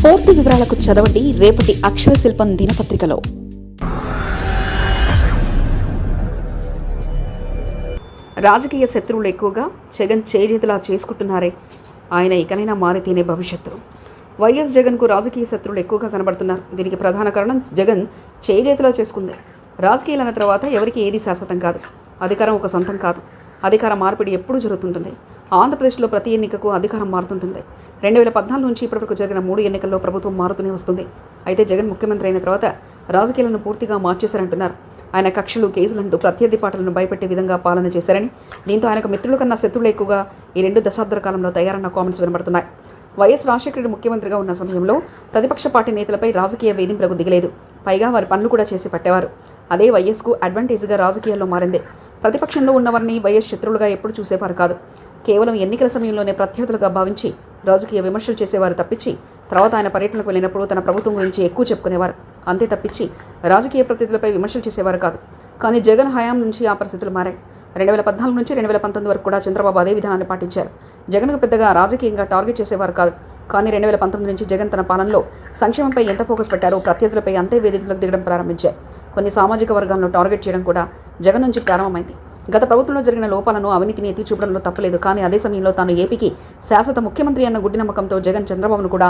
పూర్తి వివరాలకు చదవండి రేపటి అక్షర శిల్పం దినపత్రికలో. రాజకీయ శత్రువులు ఎక్కువగా జగన్ చేజేతులా చేసుకుంటున్నారే, ఆయన ఇకనైనా మారితేనే భవిష్యత్తు. వైఎస్ జగన్కు రాజకీయ శత్రువులు ఎక్కువగా కనబడుతున్నారు. దీనికి ప్రధాన కారణం జగన్ చేజేతులా చేసుకుంది. రాజకీయాలన్న తర్వాత ఎవరికి ఏది శాశ్వతం కాదు. అధికారం ఒక సొంతం కాదు. అధికార మార్పిడి ఎప్పుడూ జరుగుతుంటుంది. ఆంధ్రప్రదేశ్లో ప్రతి ఎన్నికకు అధికారం మారుతుంటుంది. 2014 నుంచి ఇప్పటివరకు జరిగిన 3 ఎన్నికల్లో ప్రభుత్వం మారుతూనే వస్తుంది. అయితే జగన్ ముఖ్యమంత్రి అయిన తర్వాత రాజకీయాలను పూర్తిగా మార్చేశారంటున్నారు. ఆయన కక్షలు, కేసులంటూ ప్రత్యర్థి పార్టీలను భయపెట్టే విధంగా పాలన చేశారని, దీంతో ఆయనకు మిత్రుల కన్నా శత్రువులు ఎక్కువగా ఈ 2 దశాబ్దాల కాలంలో తయారన్న కామెంట్స్ వినబడుతున్నాయి. వైఎస్ రాజశేఖర రెడ్డి ముఖ్యమంత్రిగా ఉన్న సమయంలో ప్రతిపక్ష పార్టీ నేతలపై రాజకీయ వేధింపులకు దిగలేదు. పైగా వారి పనులు కూడా చేసి పట్టేవారు. అదే వైఎస్కు అడ్వాంటేజ్గా రాజకీయాల్లో మారింది. ప్రతిపక్షంలో ఉన్నవారిని వైఎస్ శత్రువులుగా ఎప్పుడు చూసేవారు కాదు. కేవలం ఎన్నికల సమయంలోనే ప్రత్యర్థులుగా భావించి రాజకీయ విమర్శలు చేసేవారు తప్పించి, తర్వాత ఆయన పర్యటనకు వెళ్ళినప్పుడు తన ప్రభుత్వం గురించి ఎక్కువ చెప్పుకునేవారు. అంతే తప్పించి రాజకీయ ప్రతినిధులపై విమర్శలు చేసేవారు కాదు. కానీ జగన్ హయాం నుంచి ఆ పరిస్థితులు మారాయి. 2014 నుంచి 2019 వరకు కూడా చంద్రబాబు అదే విధానాన్ని పాటించారు. జగన్కు పెద్దగా రాజకీయంగా టార్గెట్ చేసేవారు కాదు. కానీ 2019 నుంచి జగన్ తన పాలనలో సంక్షేమంపై ఎంత ఫోకస్ పెట్టారో ప్రత్యర్థులపై అంతే వేధింపులకు దిగడం ప్రారంభించారు. కొన్ని సామాజిక వర్గాలను టార్గెట్ చేయడం కూడా జగన్ నుంచి ప్రారంభమైంది. గత ప్రభుత్వంలో జరిగిన లోపాలను, అవినీతిని ఎత్తి చూపడంలో తప్పలేదు. కానీ అదే సమయంలో తాను ఏపీకి శాశ్వత ముఖ్యమంత్రి అన్న గుడ్డి నమ్మకంతో జగన్ చంద్రబాబును కూడా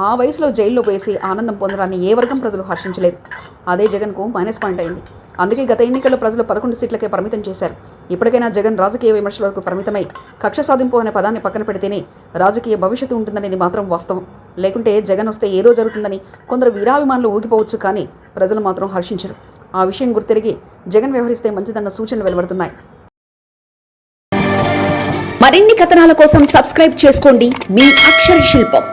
ఆ వయసులో జైల్లో వేసి ఆనందం పొందడాన్ని ఏ వర్గం ప్రజలు హర్షించలేదు. అదే జగన్కు మైనస్ పాయింట్ అయింది. అందుకే గత ఎన్నికల్లో ప్రజలు 11 సీట్లకే పరిమితం చేశారు. ఇప్పటికైనా జగన్ రాజకీయ విమర్శల వరకు పరిమితమై కక్ష సాధింపు అనే పదాన్ని పక్కన పెడితేనే రాజకీయ భవిష్యత్తు ఉంటుందనేది మాత్రం వాస్తవం. లేకుంటే జగన్ వస్తే ఏదో జరుగుతుందని కొందరు వీరాభిమానులు ఊగిపోవచ్చు, కానీ ప్రజలు మాత్రం హర్షించరు. ఆ విషయం గుర్తెరిగి జగన్ వ్యవహరిస్తే మంచిదన్న సూచనలు వెలువడుతున్నాయి. మరిన్ని కథనాల కోసం సబ్స్క్రైబ్ చేసుకోండి మీ అక్షర శిల్పం.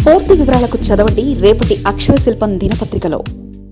పూర్తి వివరాలకు చదవండి రేపటి అక్షర శిల్పం దినపత్రికలో.